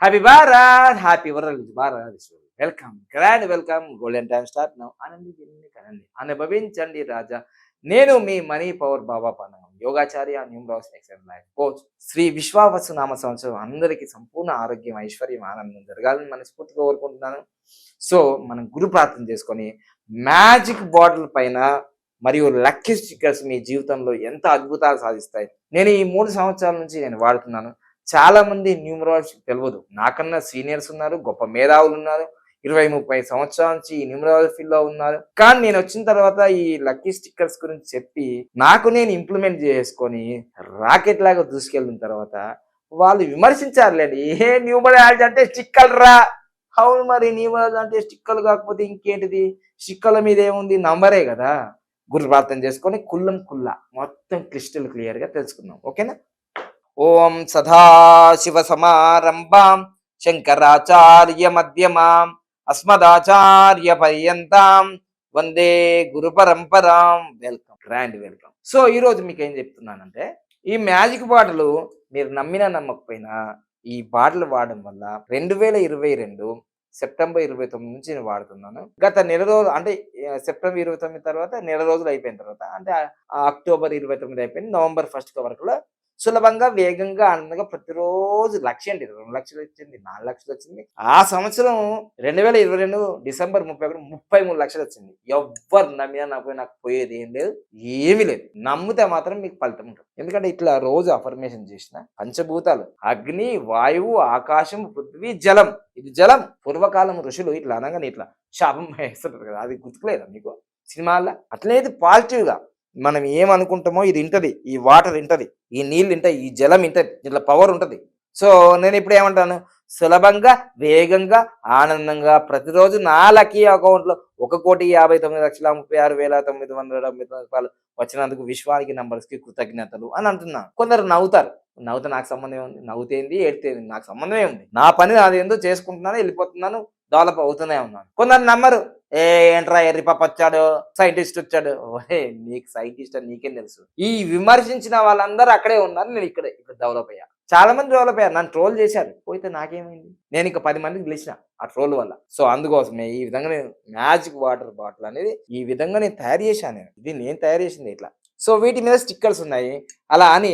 Happy Bharat happy world Bharat welcome grand welcome golden time start now ఆనంది దీన్ని కనండి అనుభవించండి రాజా నేను మీ మనీ పవర్ బాబా పనగం యోగాచార్య numerous excel life coach Shri Vishwavasu నామ సంవత్సరం అందరికీ సంపూర్ణ ఆరోగ్యం ఐశ్వర్యం ఆనందం జరగాలని మనస్ఫూర్తిగా కోరుకుంటున్నాను. సో మనం గురు ప్రార్థన చేసుకొని మ్యాజిక్ బాటిల్ పైన మరియు లక్కీ స్టిక్కర్స్ మీ జీవితంలో ఎంత అద్భుతాలు సాధిస్తాయి. నేను ఈ 3 సంవత్సరాల నుంచి నేను వాడుతున్నాను. చాలా మంది న్యూమరాలజీ తెలియదు. నాకన్నా సీనియర్స్ ఉన్నారు, గొప్ప మేధావులు ఉన్నారు, 20-30 సంవత్సరాల నుంచి ఈ న్యూమరాలజీ ఫీల్డ్ లో ఉన్నారు. కానీ నేను వచ్చిన తర్వాత ఈ లక్కీ స్టిక్కర్స్ గురించి చెప్పి నాకు నేను ఇంప్లిమెంట్ చేసుకొని రాకెట్ లాగా దూసుకెళ్ళిన తర్వాత వాళ్ళు విమర్శించారులేండి. ఏ న్యూమరాలజీ అంటే స్టిక్కర్లు రా. అవును, మరి న్యూమరాలజీ అంటే స్టిక్కర్లు కాకపోతే ఇంకేంటిది? స్టిక్కర్ల మీద ఏముంది? నంబరే కదా. గురు ప్రార్థన చేసుకొని కుల్లం కుల్లా మొత్తం క్రిస్టల్ క్లియర్ గా తెలుసుకుందాం. ఓకేనా? ఓం సదాశివ సమారంభాం శంకరాచార్య మధ్యమాం అస్మదాచార్య పర్యంతం వందే గురు పరంపరాం. Welcome, grand welcome. సో ఈరోజు మీకు ఏం చెప్తున్నానంటే, ఈ మ్యాజిక్ బాటలు మీరు నమ్మినా నమ్మకపోయినా ఈ బాటలు వాడడం వల్ల 2022 సెప్టెంబర్ 29 నుంచి నేను వాడుతున్నాను. గత నెల రోజులు అంటే సెప్టెంబర్ 29 తర్వాత నెల రోజులు అయిపోయిన తర్వాత అంటే అక్టోబర్ 29 అయిపోయింది, నవంబర్ 1 వరకు సులభంగా వేగంగా ఆనందంగా ప్రతిరోజు 1,00,000 అండి, 2,00,000 వచ్చింది, 4,00,000 వచ్చింది. ఆ సంవత్సరం 2022 డిసెంబర్ 31 33 లక్షలు వచ్చింది. ఎవ్వరు నమ్మినా నాకు పోయేది ఏం లేదు, ఏమీ లేదు. నమ్మితే మాత్రం మీకు ఫలితం ఉంటుంది. ఎందుకంటే ఇట్లా రోజు అఫర్మేషన్ చేసిన పంచభూతాలు అగ్ని, వాయువు, ఆకాశం, పృథ్వీ, జలం. ఇది జలం. పూర్వకాలం ఋషులు ఇట్లా అనగానే ఇట్లా శాపం వేస్తుంటారు కదా, అది గుర్తులేదా మీకు సినిమాల్లో? అట్లేదు పాజిటివ్ గా మనం ఏమనుకుంటామో ఇది ఇంటది, ఈ వాటర్ ఇంటది, ఈ నీళ్ళు ఇంటది, ఈ జలం ఇంటది, ఇట్లా పవర్ ఉంటది. సో నేను ఇప్పుడు ఏమంటాను, సులభంగా వేగంగా ఆనందంగా ప్రతిరోజు నా లక్కీ అకౌంట్ లో 1,59,36,999 రూపాయలు వచ్చినందుకు విశ్వానికి నంబర్స్ కి కృతజ్ఞతలు అని అంటున్నాను. కొందరు నవ్వుతారు. నవ్వుతే నాకు సంబంధం ఏముంది? నవ్వుతేంది ఏడితేంది నాకు సంబంధమే ఉంది. నా పని అది ఏందో చేసుకుంటున్నాను, వెళ్ళిపోతున్నాను, డెవలప్ అవుతూనే ఉన్నాను. కొందరు నమ్మరు. ఏంట్రా ఎర్రి పాప వచ్చాడు, సైంటిస్ట్ వచ్చాడు. ఓహే, నీకు సైంటిస్ట్ అని నీకేం తెలుసు? ఈ విమర్శించిన వాళ్ళందరూ అక్కడే ఉన్నారు, నేను ఇక్కడ డెవలప్ అయ్యా. చాలా మంది డెవలప్ అయ్యారు, నన్ను ట్రోల్ చేశారు. పోతే నాకేమైంది? నేను ఇంకా 10 మందికి గెలిచిన ఆ ట్రోల్ వల్ల. సో అందుకోసమే ఈ విధంగా నేను మ్యాజిక్ వాటర్ బాటిల్ అనేది ఈ విధంగా నేను తయారు చేశాను. ఇది నేను తయారు చేసింది ఇట్లా. సో వీటి మీద స్టిక్కర్స్ ఉన్నాయి. అలా అని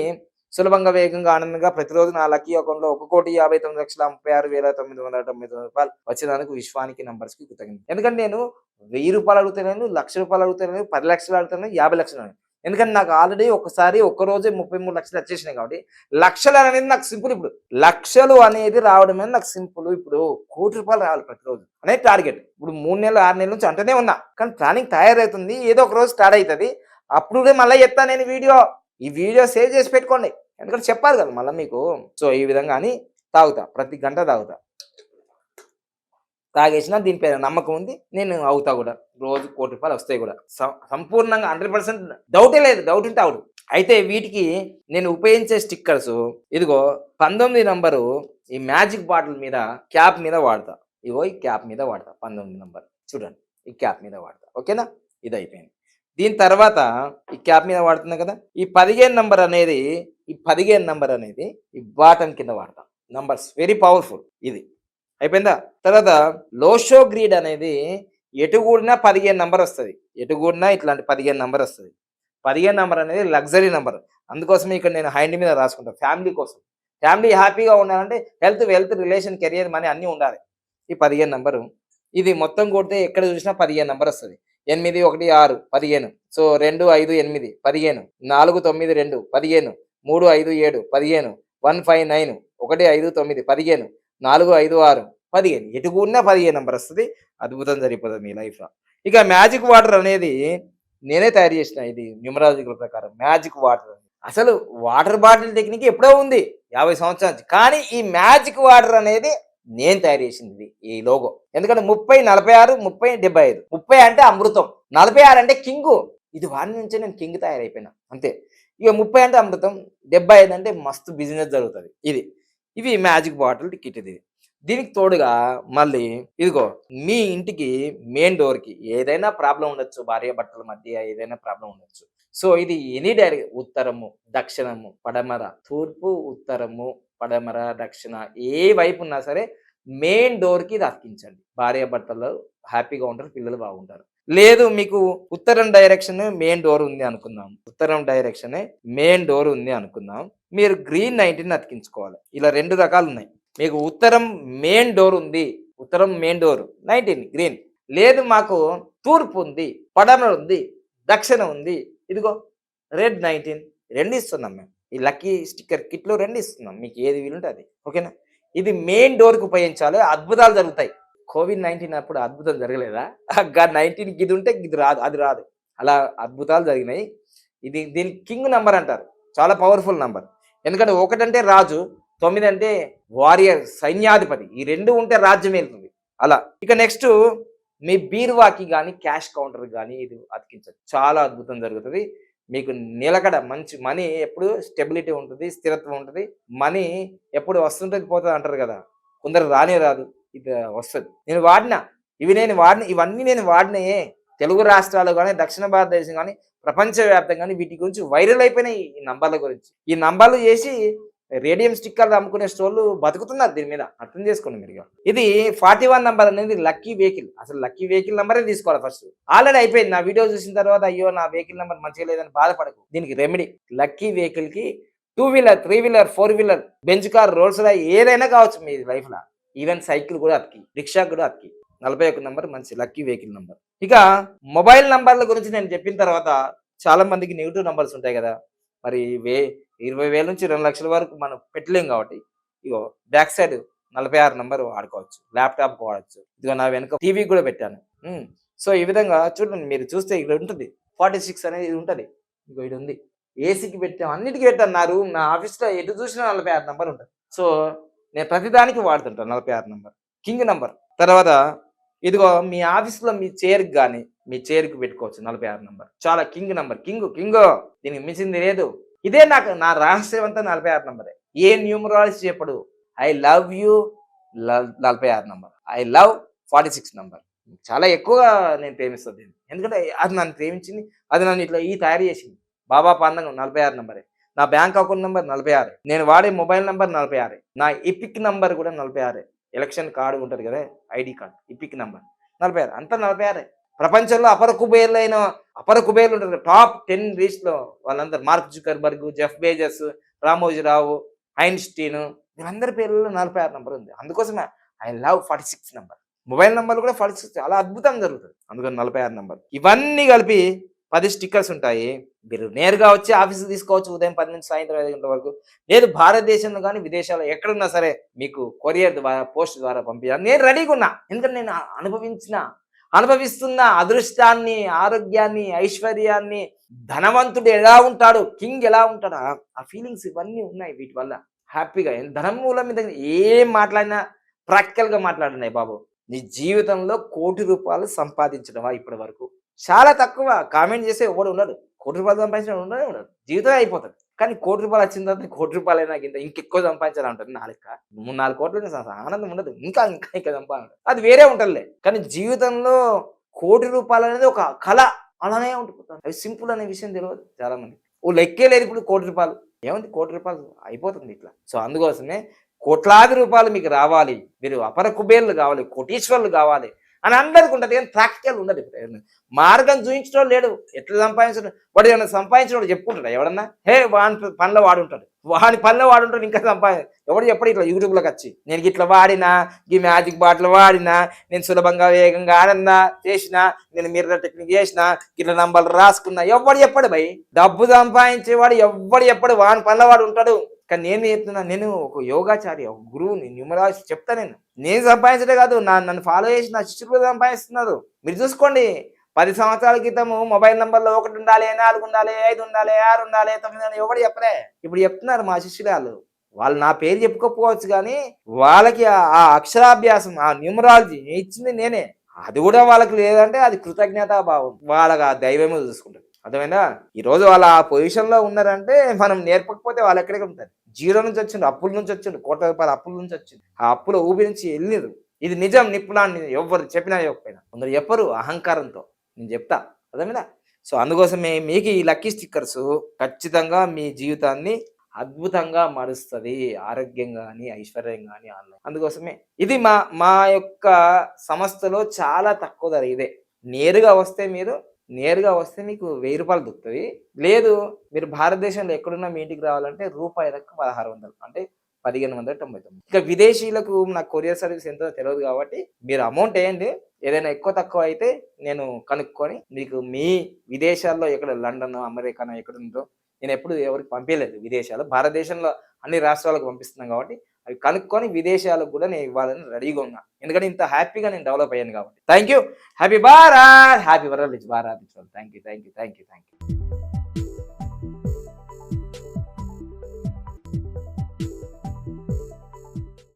సులభంగా వేగంగా ఆనందంగా ప్రతిరోజు నా లక్కీ అకౌంట్ లో 1,59,36,999 రూపాయలు వచ్చినందుకు విశ్వానికి నంబర్స్ కి కృతజ్ఞత. ఎందుకంటే నేను 1,000 రూపాయలు అడుగుతున్నాను, 1,00,000 రూపాయలు అడుగుతున్నాను, 10 లక్షలు అడుగుతున్నాను, 50 లక్షలు. ఎందుకంటే నాకు ఆల్రెడీ ఒక్కరోజే 33 లక్షలు వచ్చేసినాయి. కాబట్టి లక్షలు అనేది నాకు సింపుల్. ఇప్పుడు లక్షలు అనేది రావడం అనేది నాకు సింపుల్. ఇప్పుడు 1,00,00,000 రూపాయలు రావాలి ప్రతిరోజు అనేది టార్గెట్. ఇప్పుడు 3 నెలలు 6 నెలల నుంచి అంటేనే ఉన్నా, కానీ ప్లానింగ్ తయారవుతుంది. ఏదో ఒక రోజు స్టార్ట్ అవుతుంది. అప్పుడు మళ్ళీ చెప్తాను నేను ఈ వీడియో సేవ్ చేసి పెట్టుకోండి, ఎందుకంటే చెప్పాలి కదా మళ్ళీ మీకు. సో ఈ విధంగా అని తాగుతా, ప్రతి గంట తాగుతా. తాగేసిన దీనిపైన నమ్మకం ఉంది, నేను అవుతా కూడా. రోజు 1,00,00,000 రూపాయలు వస్తాయి కూడా, సంపూర్ణంగా 100% డౌటే లేదు. డౌట్ ఉంటే అవుడు. అయితే వీటికి నేను ఉపయోగించే స్టిక్కర్స్ ఇదిగో 19 నంబరు ఈ మ్యాజిక్ బాటిల్ మీద క్యాప్ మీద వాడతా. ఇగో ఈ క్యాప్ మీద వాడతా 19 నంబర్. చూడండి, ఈ క్యాప్ మీద వాడతా. ఓకేనా? ఇది అయిపోయింది. దీని తర్వాత ఈ క్యాప్ మీద వాడుతున్నా కదా, ఈ 15 నంబర్ అనేది ఈ బాటం కింద వాడతాం. Numbers very powerful. ఇది అయిపోయిందా? తర్వాత లోషో గ్రీడ్ అనేది ఎటుగూడినా 15 నంబర్ వస్తుంది. ఎటుగూడినా ఇట్లాంటి 15 నంబర్ వస్తుంది. 15 నంబర్ అనేది లగ్జరీ నంబర్. అందుకోసమే ఇక్కడ నేను హ్యాండ్ మీద రాసుకుంటాను. ఫ్యామిలీ కోసం, ఫ్యామిలీ హ్యాపీగా ఉండాలంటే health, wealth, relation, career, money అన్నీ ఉండాలి. ఈ 15 నంబరు ఇది మొత్తం కొడితే ఎక్కడ చూసినా 15 నంబర్ వస్తుంది. 8, 1, 6 15. సో 2, 5, 8 15. 4, 9, 2 15. 3, 5, 7 15. 1, 5, 9 1, 5, 9 15. 4, 5, 6 15. ఎటు కూడినా 15 నంబర్ వస్తుంది. అద్భుతం జరిగిపోతుంది మీ లైఫ్లో. ఇక మ్యాజిక్ వాటర్ అనేది నేనే తయారు చేసిన. ఇది న్యూమరాలజికల్ ప్రకారం మ్యాజిక్ వాటర్. అసలు వాటర్ బాటిల్ టెక్నిక్ ఎప్పుడో ఉంది 50 సంవత్సరాల నుంచి. కానీ ఈ మ్యాజిక్ వాటర్ అనేది నేను తయారు చేసింది ఈ లోగో. ఎందుకంటే 30, 46, 30, 75. 30 అంటే అమృతం, 46 అంటే కింగు. ఇది వాడి నుంచే నేను కింగ్ తయారైపోయినా అంతే. ఇక 30 అంటే అమృతం, 75 అంటే మస్తు బిజినెస్ జరుగుతుంది. ఇవి మ్యాజిక్ బాటిల్ కిట్. ఇది దీనికి తోడుగా మళ్ళీ ఇదిగో మీ ఇంటికి మెయిన్ డోర్కి ఏదైనా ప్రాబ్లం ఉండొచ్చు, భార్య భర్తల మధ్య ఏదైనా ప్రాబ్లం ఉండొచ్చు. సో ఇది ఎనీ డైరెక్ట్, ఉత్తరము, దక్షిణము, పడమర, తూర్పు, ఉత్తరము, పడమర, దక్షిణ ఏ వైపు ఉన్నా సరే మెయిన్ డోర్‌కి ఇది అతికించండి. భార్యాభర్తలు హ్యాపీగా ఉంటారు. పిల్లలు బాగుంటారు. లేదు మీకు ఉత్తరం డైరెక్షన్ మెయిన్ డోర్ ఉంది అనుకుందాం. ఉత్తరం డైరెక్షనే మెయిన్ డోర్ ఉంది అనుకుందాం. మీరు గ్రీన్ 19 అతికించుకోవాలి. ఇలా 2 రకాలున్నాయి. మీకు ఉత్తరం మెయిన్ డోర్ ఉంది. ఉత్తరం మెయిన్ డోర్ 19 గ్రీన్. లేదు మాకు తూర్పు ఉంది, పడమర ఉంది, దక్షిణ ఉంది. ఇదిగో రెడ్ 19 2 ఇస్తున్నాం మేము. ఈ లక్కీ స్టిక్కర్ కిట్‌లో 2 ఇస్తున్నాం. మీకు ఏది వీలుంటే అది. ఓకేనా? ఇది మెయిన్ డోర్‌కి ఉపయోగించాలి. అద్భుతాలు జరుగుతాయి. కోవిడ్-19 అప్పుడు అద్భుతం జరగలేదా? 19కి ఇది ఉంటే ఇది రాదు. అది రాదు. అలా అద్భుతాలు జరిగినాయి. దీనికి కింగ్ నంబర్ అంటారు. చాలా పవర్‌ఫుల్ నంబర్. ఎందుకంటే 1 అంటే రాజు, 9 అంటే వారియర్ సైన్యాధిపతి. ఈ 2 ఉంటే రాజ్యం ఏలుతుంది. అలా. ఇక నెక్స్ట్ మీ బీరువాకి గాని, క్యాష్ కౌంటర్‌కి గాని ఇది అతికించొచ్చు. చాలా అద్భుతం జరుగుతది. మీకు నిలకడ మంచి మనీ ఎప్పుడు స్టెబిలిటీ ఉంటది. స్థిరత్వం ఉంటది. మనీ ఎప్పుడు వస్తుంటది, పోతది అంటారు కదా! కొందరు రానే రాదు. ఇది వస్తది. ఇవన్నీ నేను వాడినయే. తెలుగు రాష్ట్రాలు గాని, దక్షిణ భారతదేశం గాని, ప్రపంచవ్యాప్తంగా గాని వీటి గురించి వైరల్ అయిపోయినాయి ఈ నంబర్ల గురించి. ఈ నంబర్లు చేసి రేడియం స్టిక్కర్లు అమ్ముకునే స్టోర్లు బతుకుతున్నారు దీని మీద. అర్థం చేసుకోండి మీరు. ఇది 41 నంబర్ అనేది లక్కీ వెహికల్. అసలు లక్కీ వెహికల్ నంబరే తీసుకోవాలి ఫస్ట్. ఆల్రెడీ అయిపోయింది. నా వీడియో చూసిన తర్వాత అయ్యో నా వెహికల్ నంబర్ మంచిగా లేదని బాధపడకు. దీనికి రెమెడీ లక్కీ వెహికల్ కి 2 wheeler, 3 wheeler, 4 wheeler, Benz car, Rolls Royce ఏదైనా కావచ్చు మీ లైఫ్ లో. ఈవెన్ సైకిల్ కూడా అతికి, రిక్షా కూడా అతికి. 41 నంబర్ మంచి లక్కీ వెహికల్ నంబర్. ఇక మొబైల్ నంబర్ల గురించి నేను చెప్పిన తర్వాత చాలా మందికి నెగిటివ్ నంబర్స్ ఉంటాయి కదా. మరి 20,000 నుంచి 2 లక్షల వరకు మనం పెట్టలేం కాబట్టి ఇగో బ్యాక్ సైడ్ 46 నంబర్ వాడుకోవచ్చు. ల్యాప్టాప్ వాడచ్చు. ఇదిగో నా వెనుక టీవీ కూడా పెట్టాను. సో ఈ విధంగా చూడండి, మీరు చూస్తే ఇక్కడ ఉంటుంది 46 అనేది ఇది ఉంటుంది. ఇగో ఇది ఉంది. ఏసీకి పెట్టాం, అన్నిటికీ పెట్టాను. నా రూమ్, నా ఆఫీస్లో ఎటు చూసినా 46 నంబర్ ఉంటుంది. సో నేను ప్రతిదానికి వాడుతుంటాను 46 నంబర్. King number. తర్వాత ఇదిగో మీ ఆఫీస్లో మీ చైర్కి కానీ మీ చైర్కి పెట్టుకోవచ్చు 46 నంబర్. చాలా కింగ్ నంబర్. కింగ్ దీనికి మించింది లేదు. ఇదే నా రహస్యం అంతా 46 నంబరే. ఏ న్యూమరాలజీ చెప్పడు. I love you 46 number, I love 46 number. చాలా ఎక్కువగా నేను ప్రేమిస్తాను దీన్ని. ఎందుకంటే అది నన్ను ప్రేమించింది, అది నన్ను ఇట్లా తయారు చేసింది. బాబా పందగం 46 నంబరే. నా బ్యాంక్ అకౌంట్ నంబర్ 46. నేను వాడే మొబైల్ నంబర్ 46. నా ఎపిక్ నంబర్ కూడా 46. ఎలక్షన్ కార్డు ఉంటుంది కదా, ఐడి కార్డు, ఎపిక్ నంబర్ 46. అంతా 46. ప్రపంచంలో అపర కుబేర్లు ఉంటారు. టాప్ 10 లిస్ట్లో వాళ్ళందరూ mark Zuckerberg, Jeff Bezos, Ramoji Rao, Einstein వీళ్ళందరి పేర్లలో 46 నంబర్ ఉంది. అందుకోసమే ఐ లవ్ 46 నంబర్. మొబైల్ నంబర్లు కూడా 46 చాలా అద్భుతం జరుగుతుంది. అందుకని 46 నంబర్. ఇవన్నీ కలిపి 10 స్టిక్కర్స్ ఉంటాయి. మీరు నేరుగా వచ్చి ఆఫీస్కి తీసుకోవచ్చు ఉదయం 10 నుంచి సాయంత్రం 5 గంటల వరకు. లేదు భారతదేశంలో కానీ విదేశాల్లో ఎక్కడున్నా సరే మీకు కొరియర్ ద్వారా, పోస్ట్ ద్వారా పంపించాలి. నేను రెడీగా ఉన్నా. ఎందుకంటే నేను అనుభవిస్తున్న అదృష్టాన్ని, ఆరోగ్యాన్ని, ఐశ్వర్యాన్ని, ధనవంతుడు ఎలా ఉంటాడు, కింగ్ ఎలా ఉంటాడు, ఆ ఫీలింగ్స్ ఇవన్నీ ఉన్నాయి. వీటి వల్ల హ్యాపీగా ధనం మూలం మీద ఏం మాట్లాడినా ప్రాక్టికల్గా మాట్లాడినాయి బాబు. నీ జీవితంలో ₹1,00,00,000 సంపాదించడమా ఇప్పటి వరకు? చాలా తక్కువ. కామెంట్ చేసే ఎవడు ఉండడు. ₹1,00,00,000 సంపాదించిన ఉండడు. జీవితం అయిపోతుంది. కానీ ₹1,00,00,000 వచ్చిన తర్వాత ₹1,00,00,000 నాకు ఇంకెక్కువ సంపాదించాలంటుంది నా లెక్క. 3-4 కోట్లు ఆనందం ఉండదు. ఇంకా సంపాదన అది వేరే ఉంటుందిలే. కానీ జీవితంలో ₹1,00,00,000 అనేది ఒక కళ అలానే ఉండిపోతుంది. అది సింపుల్ అనే విషయం తెలియదు చాలా మంది. లెక్కే లేదు ఇప్పుడు ₹1,00,00,000. ఏముంది ₹1,00,00,000 అయిపోతుంది ఇట్లా. సో అందుకోసమే కోట్లాది రూపాయలు మీకు రావాలి, మీరు అపర కుబేర్లు కావాలి, కోటీశ్వర్లు కావాలి అని అందరికి ఉంటుంది. కానీ ప్రాక్టికల్ ఉండదు. మార్గం చూపించడం లేడు. ఎట్లా సంపాదించడం, వాడు ఏమైనా సంపాదించడం చెప్పుకుంటాడు ఎవడన్నా? వాని పనిలో వాడుంటాడు, ఇంకా ఎవడు చెప్పడు. ఇట్లా యూట్యూబ్లోకి వచ్చి నేను ఇట్లా వాడినా, ఈ మ్యాజిక్ బాటిల్ వాడినా, నేను సులభంగా వేగంగా ఆనందా చేసినా, నేను మిర్రర్ టెక్నిక్ చేసినా, ఇట్లా నంబర్లు రాసుకున్నా, ఎవడు చెప్పడు భయ్. డబ్బు సంపాదించేవాడు ఎవడు చెప్పడు. వాని పనిలో వాడు ఉంటాడు. కానీ నేను చెప్తున్నా, నేను ఒక యోగాచారి, ఒక గురువుని, న్యూమరాలజీ చెప్తా. నేను సంపాదించడే కాదు, నన్ను ఫాలో చేసి నా శిష్యులు సంపాదిస్తున్నారు. మీరు చూసుకోండి. 10 సంవత్సరాల క్రితము మొబైల్ నంబర్లో 1 ఉండాలి, 4 ఉండాలి, 5 ఉండాలి, 6 ఉండాలి, 9 ఉండాలి, ఎవరు చెప్పలే. ఇప్పుడు చెప్తున్నారు మా శిష్యులు. వాళ్ళు నా పేరు చెప్పుకోకపోవచ్చు కానీ వాళ్ళకి ఆ అక్షరాభ్యాసం, ఆ న్యూమరాలజీ ఇచ్చింది నేనే. అది కూడా వాళ్ళకి లేదంటే అది కృతజ్ఞతాభావం. వాళ్ళకి ఆ దైవమే చూసుకుంటారు. అర్థమైందా? ఈ రోజు వాళ్ళ ఆ పొజిషన్ లో ఉన్నారంటే మనం నేర్పకపోతే వాళ్ళు ఎక్కడికి ఉంటారు. 0 నుంచి వచ్చిండు, అప్పుల నుంచి వచ్చిండు, ₹1,00,00,000 అప్పుల నుంచి వచ్చింది. ఆ అప్పుల ఊబి నుంచి వెళ్ళిరు. ఇది నిజం. నిప్పులాన్ని ఎవరు చెప్పినా చెప్పకపోయినా కొందరు చెప్పరు అహంకారంతో. నేను చెప్తా. అర్థమైందా? సో అందుకోసమే మీకు ఈ లక్కీ స్టిక్కర్స్ ఖచ్చితంగా మీ జీవితాన్ని అద్భుతంగా మారుస్తది. ఆరోగ్యం గాని, ఐశ్వర్యం గాని ఆన్‌లైన్. అందుకోసమే ఇది మా మా యొక్క సంస్థలో చాలా తక్కువ ధర ఇదే. నేరుగా వస్తే మీరు నేరుగా వస్తే మీకు రూ. 1000 దొరుకుతది. లేదు మీరు భారతదేశంలో ఎక్కడున్నా మీ ఇంటికి రావాలంటే రూపాయి తక్కువ 1600 అంటే 1599. ఇక విదేశీయులకు నాకు కొరియర్ సర్వీస్ ఎంతో తెలవదు కాబట్టి మీరు అమౌంట్ ఎయండి. ఏదైనా ఎక్కువ తక్కువ అయితే నేను కనుక్కొని మీకు మీ విదేశాల్లో ఎక్కడ లండన్, అమెరికానో ఎక్కడుందో నేనెప్పుడు ఎవరికీ పంపియలేదు విదేశాలు. భారతదేశంలో అన్ని రాష్ట్రాలకు పంపిస్తున్నాం కాబట్టి, అవి కనుక్కొని విదేశాలకు గూడా నేను ఇవ్వాలని రెడీగా ఉన్నా. ఎందుకంటే ఇంత హ్యాపీగా నేను డెవలప్ అయ్యాను కాబట్టి. Thank you. Happy Bharat! Happy world Bharat! Thank you. Thank you. Thank you. Thank you.